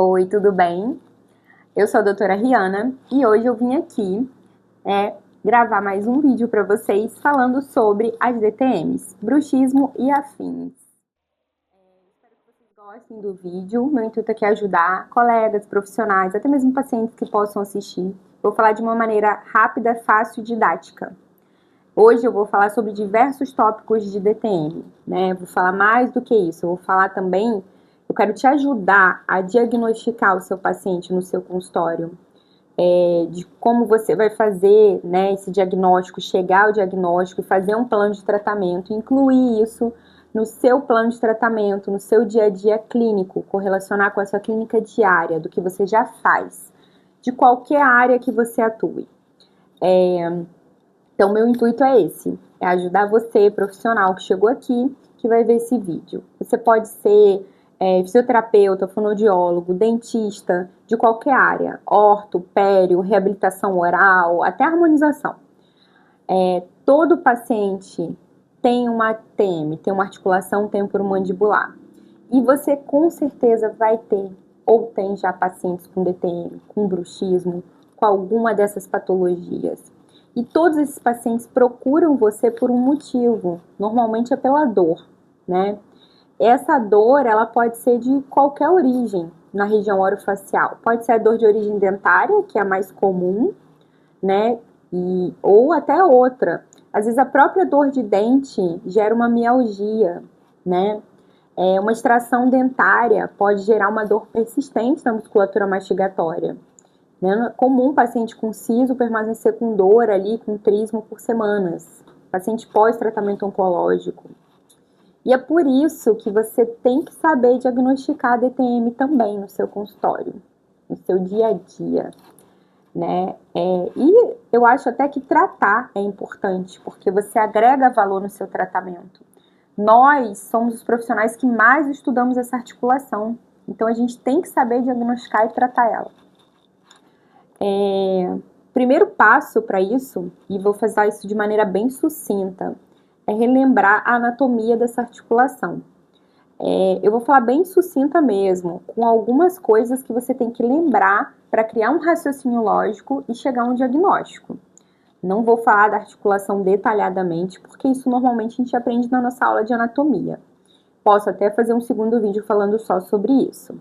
Oi, tudo bem? Eu sou a doutora Riana e hoje eu vim aqui gravar mais um vídeo para vocês falando sobre as DTMs, bruxismo e afins. Espero que vocês gostem do vídeo. Meu intuito aqui é ajudar colegas, profissionais, até mesmo pacientes que possam assistir. Vou falar de uma maneira rápida, fácil e didática. Hoje eu vou falar sobre diversos tópicos de DTM, né? Vou falar mais do que isso, eu vou falar também, eu quero te ajudar a diagnosticar o seu paciente no seu consultório, de como você vai fazer, né, esse diagnóstico, chegar ao diagnóstico e fazer um plano de tratamento, incluir isso no seu plano de tratamento, no seu dia a dia clínico, correlacionar com a sua clínica diária, do que você já faz, de qualquer área que você atue. Então, meu intuito é esse, é ajudar você, profissional que chegou aqui, que vai ver esse vídeo. Você pode ser fisioterapeuta, fonoaudiólogo, dentista, de qualquer área, orto, pério, reabilitação oral, até harmonização. Todo paciente tem uma TM, tem uma articulação temporomandibular. E você com certeza vai ter, ou tem já pacientes com DTM, com bruxismo, com alguma dessas patologias. E todos esses pacientes procuram você por um motivo, normalmente é pela dor, né? Essa dor, ela pode ser de qualquer origem na região orofacial. Pode ser a dor de origem dentária, que é a mais comum, né? Ou até outra. Às vezes a própria dor de dente gera uma mialgia, né? Uma extração dentária pode gerar uma dor persistente na musculatura mastigatória. É comum paciente com siso permanecer com dor ali, com trismo por semanas. Paciente pós-tratamento oncológico. E é por isso que você tem que saber diagnosticar a DTM também no seu consultório, no seu dia a dia, né? E eu acho até que tratar é importante, porque você agrega valor no seu tratamento. Nós somos os profissionais que mais estudamos essa articulação, então a gente tem que saber diagnosticar e tratar ela. Primeiro passo para isso, e vou fazer isso de maneira bem sucinta, é relembrar a anatomia dessa articulação. Eu vou falar bem sucinta mesmo, com algumas coisas que você tem que lembrar para criar um raciocínio lógico e chegar a um diagnóstico. Não vou falar da articulação detalhadamente, porque isso normalmente a gente aprende na nossa aula de anatomia. Posso até fazer um segundo vídeo falando só sobre isso.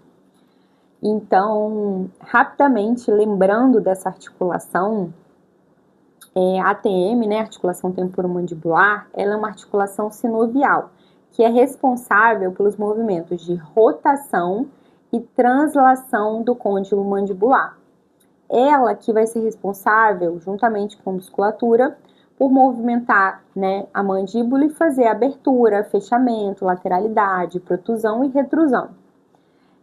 Então, rapidamente, lembrando dessa articulação, a ATM, né, articulação temporomandibular, ela é uma articulação sinovial, que é responsável pelos movimentos de rotação e translação do côndilo mandibular. Ela que vai ser responsável, juntamente com a musculatura, por movimentar, né, a mandíbula e fazer abertura, fechamento, lateralidade, protusão e retrusão.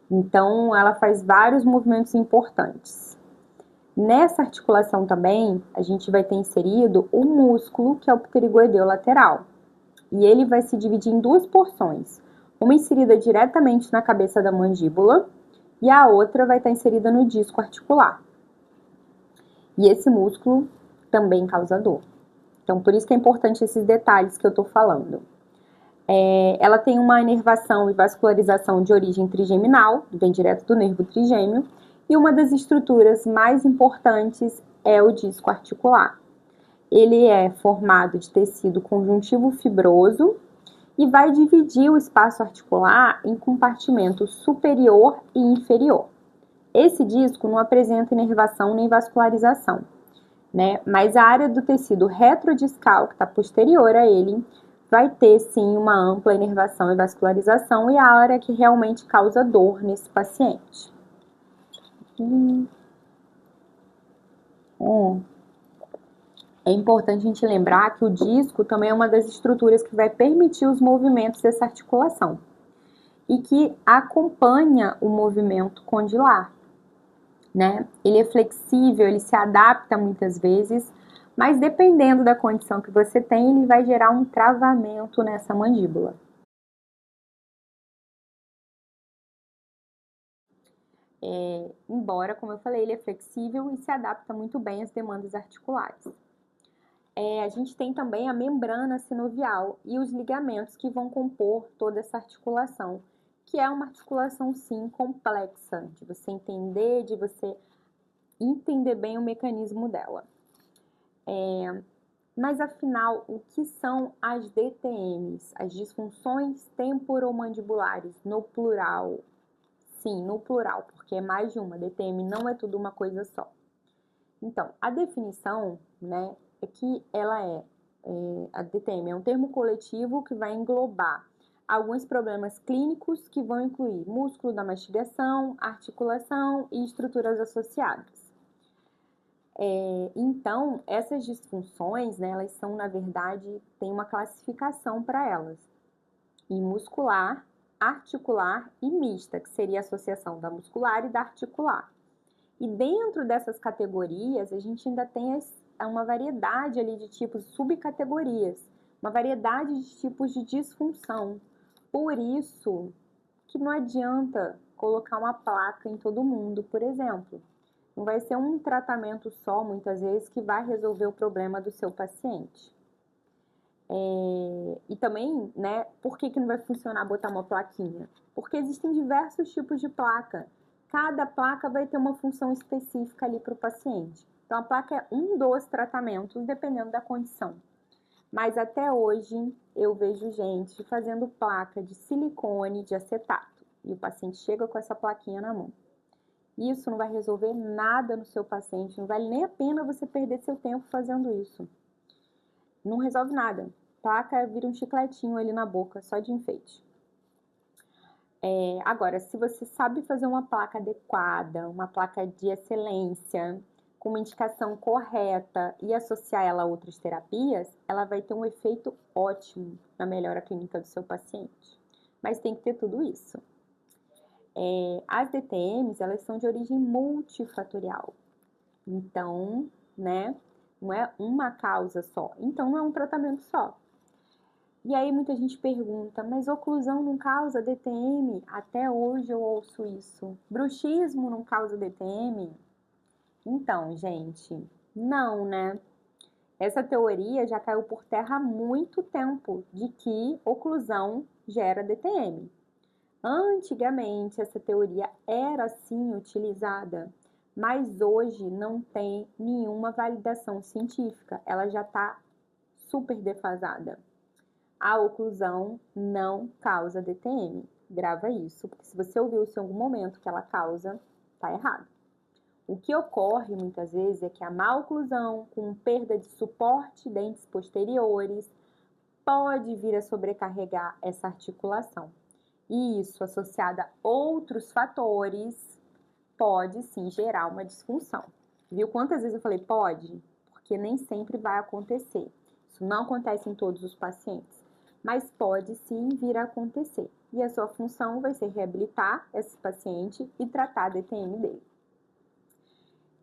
Então, ela faz vários movimentos importantes. Nessa articulação também, a gente vai ter inserido o músculo, que é o pterigoideu lateral. E ele vai se dividir em duas porções. Uma inserida diretamente na cabeça da mandíbula e a outra vai estar inserida no disco articular. E esse músculo também causa dor. Então, por isso que é importante esses detalhes que eu estou falando. Ela tem uma inervação e vascularização de origem trigeminal, vem direto do nervo trigêmeo, e uma das estruturas mais importantes é o disco articular. Ele é formado de tecido conjuntivo fibroso e vai dividir o espaço articular em compartimento superior e inferior. Esse disco não apresenta inervação nem vascularização, né? Mas a área do tecido retrodiscal, que está posterior a ele, vai ter sim uma ampla inervação e vascularização e a área que realmente causa dor nesse paciente. É importante a gente lembrar que o disco também é uma das estruturas que vai permitir os movimentos dessa articulação e que acompanha o movimento condilar, né? Ele é flexível, ele se adapta muitas vezes, mas dependendo da condição que você tem, ele vai gerar um travamento nessa mandíbula. Embora, como eu falei, ele é flexível e se adapta muito bem às demandas articulares. A gente tem também a membrana sinovial e os ligamentos que vão compor toda essa articulação, que é uma articulação, sim, complexa, de você entender, de você entender bem o mecanismo dela. Mas, afinal, o que são as DTMs? As disfunções temporomandibulares, no plural. Sim, no plural, porque é mais de uma. DTM não é tudo uma coisa só. Então, a definição, né, é que a DTM é um termo coletivo que vai englobar alguns problemas clínicos que vão incluir músculo da mastigação, articulação e estruturas associadas. Então, essas disfunções, né, elas são, na verdade, tem uma classificação para elas. E muscular, articular e mista, que seria a associação da muscular e da articular. E dentro dessas categorias, a gente ainda tem uma variedade ali de tipos, subcategorias, uma variedade de tipos de disfunção. Por isso que não adianta colocar uma placa em todo mundo, por exemplo. Não vai ser um tratamento só, muitas vezes, que vai resolver o problema do seu paciente. E também, né, por que não vai funcionar botar uma plaquinha? Porque existem diversos tipos de placa. Cada placa vai ter uma função específica ali para o paciente. Então, a placa é um dos tratamentos, dependendo da condição. Mas até hoje, eu vejo gente fazendo placa de silicone, de acetato. E o paciente chega com essa plaquinha na mão. Isso não vai resolver nada no seu paciente, não vale nem a pena você perder seu tempo fazendo isso. Não resolve nada. Placa vira um chicletinho ali na boca, só de enfeite. Agora, se você sabe fazer uma placa adequada, uma placa de excelência, com uma indicação correta e associar ela a outras terapias, ela vai ter um efeito ótimo na melhora clínica do seu paciente. Mas tem que ter tudo isso. As DTMs, elas são de origem multifatorial. Então, né, não é uma causa só. Então, não é um tratamento só. E aí muita gente pergunta, mas oclusão não causa DTM? Até hoje eu ouço isso. Bruxismo não causa DTM? Então, gente, não, né? Essa teoria já caiu por terra há muito tempo de que oclusão gera DTM. Antigamente, essa teoria era sim utilizada, mas hoje não tem nenhuma validação científica. Ela já está super defasada. A oclusão não causa DTM. Grava isso, porque se você ouviu isso em algum momento que ela causa, tá errado. O que ocorre muitas vezes é que a má oclusão, com perda de suporte dentes posteriores, pode vir a sobrecarregar essa articulação. E isso, associado a outros fatores, pode sim gerar uma disfunção. Viu quantas vezes eu falei pode? Porque nem sempre vai acontecer. Isso não acontece em todos os pacientes, mas pode sim vir a acontecer. E a sua função vai ser reabilitar esse paciente e tratar a DTM dele.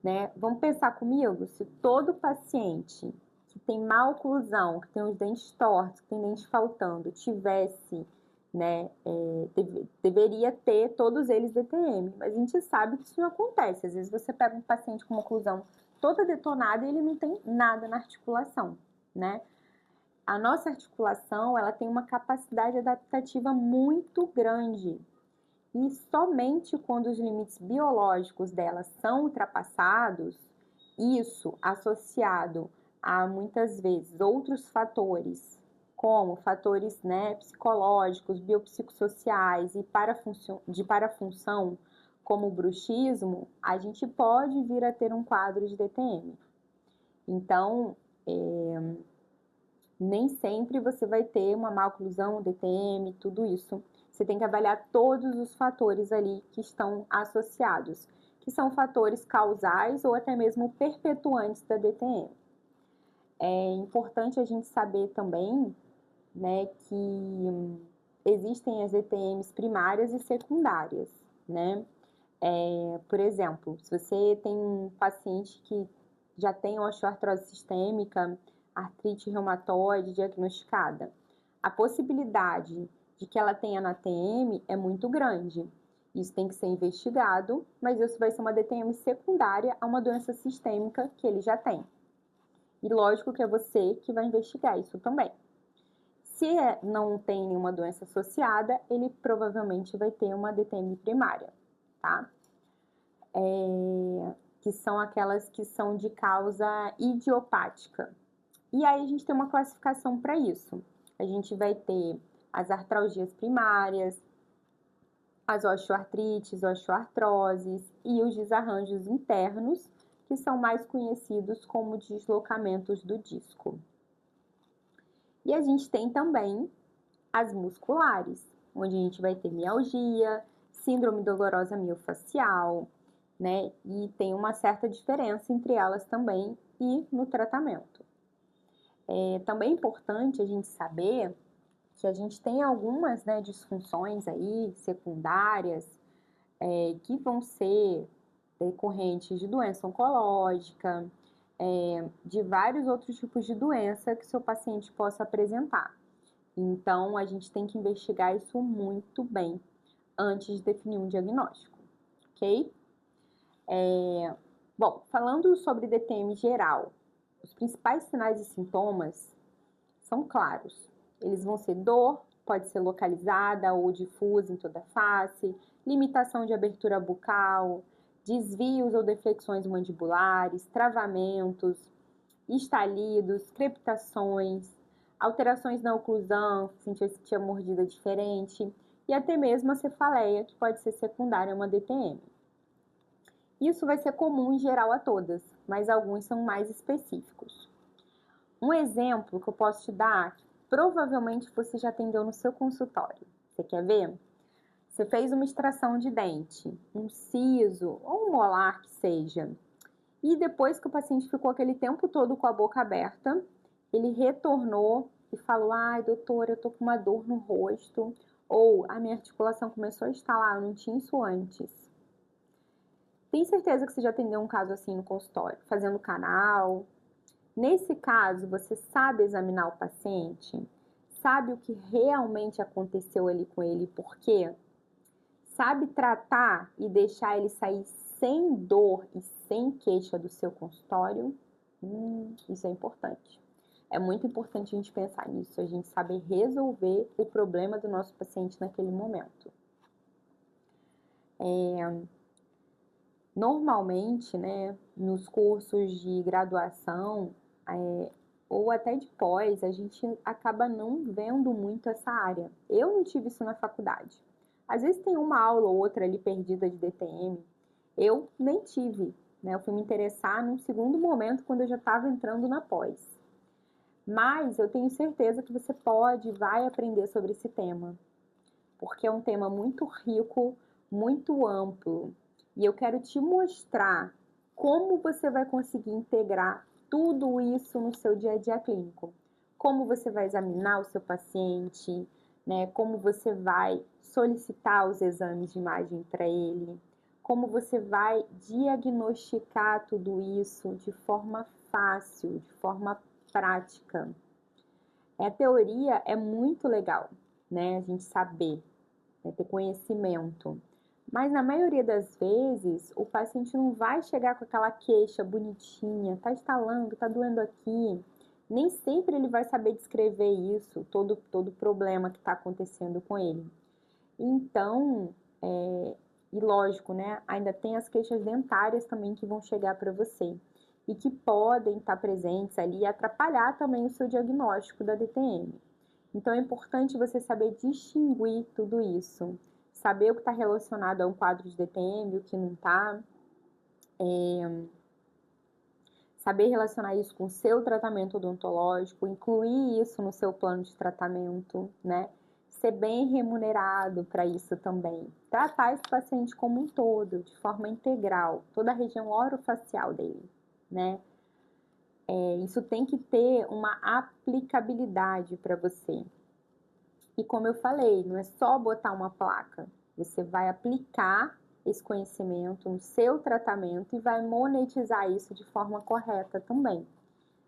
Né? Vamos pensar comigo, se todo paciente que tem má oclusão, que tem os dentes tortos, que tem dente faltando, tivesse, né, deveria ter todos eles DTM, mas a gente sabe que isso não acontece. Às vezes você pega um paciente com uma oclusão toda detonada e ele não tem nada na articulação, né? A nossa articulação, ela tem uma capacidade adaptativa muito grande. E somente quando os limites biológicos dela são ultrapassados, isso associado a muitas vezes outros fatores, como fatores, né, psicológicos, biopsicossociais e de parafunção, como o bruxismo, a gente pode vir a ter um quadro de DTM. Então, nem sempre você vai ter uma má oclusão, DTM, tudo isso. Você tem que avaliar todos os fatores ali que estão associados, que são fatores causais ou até mesmo perpetuantes da DTM. É importante a gente saber também, né, que existem as DTMs primárias e secundárias, né? Por exemplo, se você tem um paciente que já tem osteoartrose sistêmica, artrite reumatoide diagnosticada, a possibilidade de que ela tenha na TM é muito grande. Isso tem que ser investigado, mas isso vai ser uma DTM secundária a uma doença sistêmica que ele já tem. E lógico que é você que vai investigar isso também. Se não tem nenhuma doença associada, ele provavelmente vai ter uma DTM primária, tá? Que são aquelas que são de causa idiopática. E aí a gente tem uma classificação para isso. A gente vai ter as artralgias primárias, as osteoartrites, osteoartroses e os desarranjos internos, que são mais conhecidos como deslocamentos do disco. E a gente tem também as musculares, onde a gente vai ter mialgia, síndrome dolorosa miofascial, né? E tem uma certa diferença entre elas também e no tratamento. Também é importante a gente saber que a gente tem algumas, né, disfunções aí secundárias que vão ser decorrentes de doença oncológica, de vários outros tipos de doença que seu paciente possa apresentar. Então, a gente tem que investigar isso muito bem antes de definir um diagnóstico, ok? Bom, falando sobre DTM geral, os principais sinais e sintomas são claros. Eles vão ser dor, pode ser localizada ou difusa em toda a face, limitação de abertura bucal, desvios ou deflexões mandibulares, travamentos, estalidos, crepitações, alterações na oclusão, sentir a mordida diferente, e até mesmo a cefaleia, que pode ser secundária a uma DTM. Isso vai ser comum em geral a todas, mas alguns são mais específicos. Um exemplo que eu posso te dar, provavelmente você já atendeu no seu consultório. Você quer ver? Você fez uma extração de dente, um siso ou um molar que seja. E depois que o paciente ficou aquele tempo todo com a boca aberta, ele retornou e falou: ai, doutora, eu tô com uma dor no rosto. Ou a minha articulação começou a estalar, eu não tinha isso antes. Tem certeza que você já atendeu um caso assim no consultório, fazendo canal? Nesse caso, você sabe examinar o paciente? Sabe o que realmente aconteceu ali com ele e por quê? Sabe tratar e deixar ele sair sem dor e sem queixa do seu consultório? Isso é importante. É muito importante a gente pensar nisso, a gente saber resolver o problema do nosso paciente naquele momento. Normalmente, né, nos cursos de graduação ou até de pós, a gente acaba não vendo muito essa área. Eu não tive isso na faculdade. Às vezes tem uma aula ou outra ali perdida de DTM. Eu nem tive, né? Eu fui me interessar num segundo momento quando eu já estava entrando na pós. Mas eu tenho certeza que você pode e vai aprender sobre esse tema, porque é um tema muito rico, muito amplo. E eu quero te mostrar como você vai conseguir integrar tudo isso no seu dia a dia clínico. Como você vai examinar o seu paciente, né? Como você vai solicitar os exames de imagem para ele, como você vai diagnosticar tudo isso de forma fácil, de forma prática. A teoria é muito legal, né? A gente saber, né? Ter conhecimento. Mas na maioria das vezes, o paciente não vai chegar com aquela queixa bonitinha, tá estalando, tá doendo aqui. Nem sempre ele vai saber descrever isso, todo o problema que está acontecendo com ele. Então, e lógico, né, ainda tem as queixas dentárias também que vão chegar para você e que podem estar presentes ali e atrapalhar também o seu diagnóstico da DTM. Então, é importante você saber distinguir tudo isso, saber o que está relacionado a um quadro de DTM, o que não está, saber relacionar isso com o seu tratamento odontológico, incluir isso no seu plano de tratamento, né? Ser bem remunerado para isso também. Tratar esse paciente como um todo, de forma integral, toda a região orofacial dele, né? Isso tem que ter uma aplicabilidade para você. E como eu falei, não é só botar uma placa. Você vai aplicar esse conhecimento no seu tratamento e vai monetizar isso de forma correta também,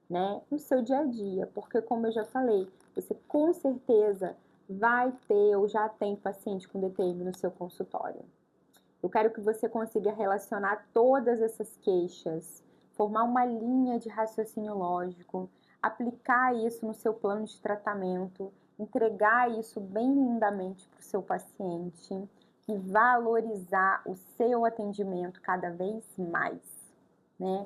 né? No seu dia a dia, porque como eu já falei, você com certeza vai ter ou já tem paciente com DTM no seu consultório. Eu quero que você consiga relacionar todas essas queixas, formar uma linha de raciocínio lógico, aplicar isso no seu plano de tratamento entregar isso bem lindamente para o seu paciente e valorizar o seu atendimento cada vez mais, né?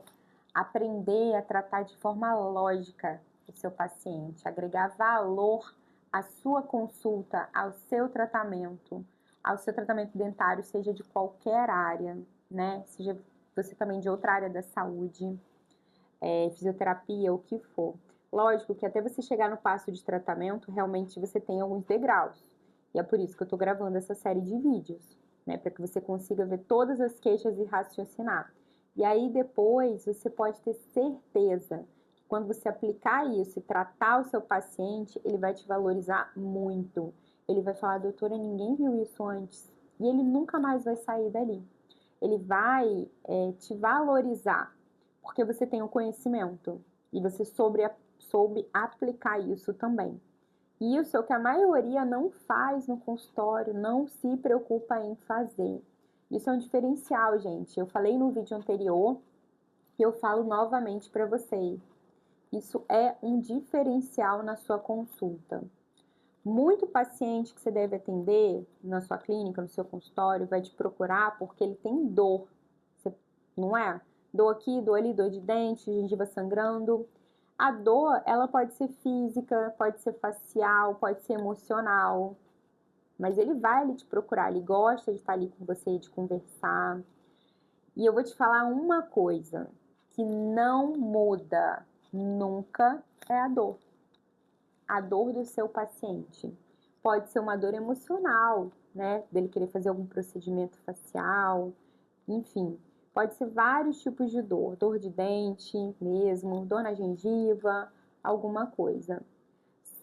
Aprender a tratar de forma lógica o seu paciente, agregar valor à sua consulta, ao seu tratamento dentário, seja de qualquer área, né? Seja você também de outra área da saúde, fisioterapia, o que for. Lógico que até você chegar no passo de tratamento, realmente você tem alguns degraus. E é por isso que eu estou gravando essa série de vídeos, né? Para que você consiga ver todas as queixas e raciocinar. E aí depois você pode ter certeza que quando você aplicar isso e tratar o seu paciente, ele vai te valorizar muito. Ele vai falar, doutora, ninguém viu isso antes. E ele nunca mais vai sair dali. Ele vai te valorizar, porque você tem o conhecimento e você soube aplicar isso também. Isso é o que a maioria não faz no consultório, não se preocupa em fazer. Isso é um diferencial, gente. Eu falei no vídeo anterior e eu falo novamente para vocês. Isso é um diferencial na sua consulta. Muito paciente que você deve atender na sua clínica, no seu consultório, vai te procurar porque ele tem dor, não é? Dor aqui, dor ali, dor de dente, gengiva sangrando. A dor, ela pode ser física, pode ser facial, pode ser emocional. Mas ele vai ali te procurar, ele gosta de estar ali com você, de conversar. E eu vou te falar uma coisa que não muda nunca, é a dor. A dor do seu paciente. Pode ser uma dor emocional, né? Dele querer fazer algum procedimento facial, enfim. Pode ser vários tipos de dor. Dor de dente mesmo, dor na gengiva, alguma coisa.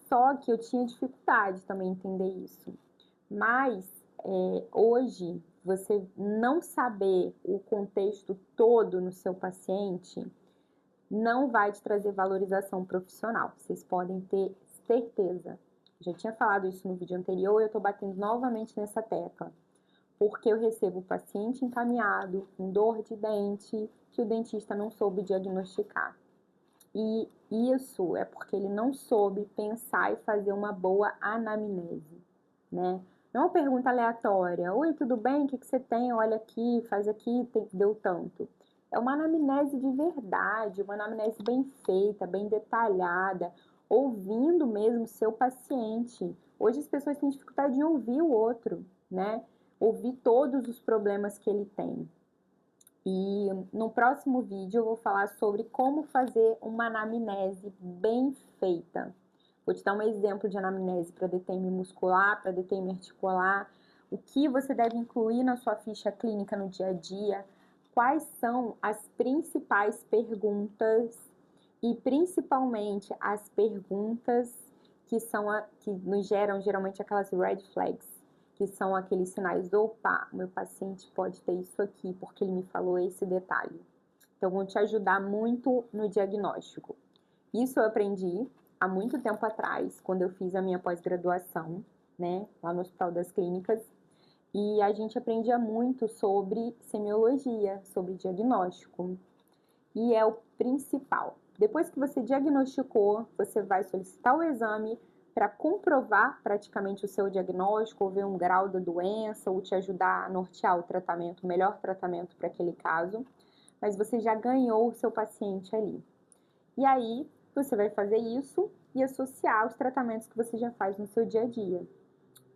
Só que eu tinha dificuldade também em entender isso. Mas hoje, você não saber o contexto todo no seu paciente não vai te trazer valorização profissional. Vocês podem ter certeza. Já tinha falado isso no vídeo anterior e eu tô batendo novamente nessa tecla. Porque eu recebo o paciente encaminhado com dor de dente que o dentista não soube diagnosticar. E isso é porque ele não soube pensar e fazer uma boa anamnese, né? Não é uma pergunta aleatória. Oi, tudo bem? O que você tem? Olha aqui, faz aqui, deu tanto. É uma anamnese de verdade, uma anamnese bem feita, bem detalhada, ouvindo mesmo o seu paciente. Hoje as pessoas têm dificuldade de ouvir o outro, né? Ouvir todos os problemas que ele tem. E no próximo vídeo eu vou falar sobre como fazer uma anamnese bem feita. Vou te dar um exemplo de anamnese para DTM muscular, para DTM articular, o que você deve incluir na sua ficha clínica no dia a dia, quais são as principais perguntas e principalmente as perguntas que nos geram geralmente aquelas red flags, que são aqueles sinais, opa, meu paciente pode ter isso aqui, porque ele me falou esse detalhe. Então, vão te ajudar muito no diagnóstico. Isso eu aprendi há muito tempo atrás, quando eu fiz a minha pós-graduação, né, lá no Hospital das Clínicas, e a gente aprendia muito sobre semiologia, sobre diagnóstico, e é o principal. Depois que você diagnosticou, você vai solicitar o exame para comprovar praticamente o seu diagnóstico, ou ver um grau da doença, ou te ajudar a nortear o tratamento, o melhor tratamento para aquele caso, mas você já ganhou o seu paciente ali. E aí, você vai fazer isso e associar os tratamentos que você já faz no seu dia a dia.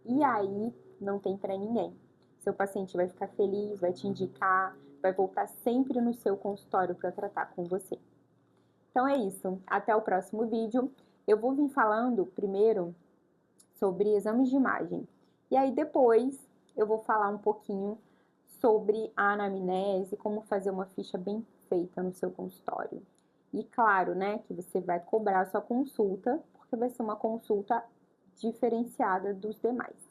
E aí, não tem para ninguém. Seu paciente vai ficar feliz, vai te indicar, vai voltar sempre no seu consultório para tratar com você. Então é isso, até o próximo vídeo. Eu vou vir falando primeiro sobre exames de imagem. E aí depois eu vou falar um pouquinho sobre a anamnese, como fazer uma ficha bem feita no seu consultório. E claro, né, que você vai cobrar a sua consulta, porque vai ser uma consulta diferenciada dos demais.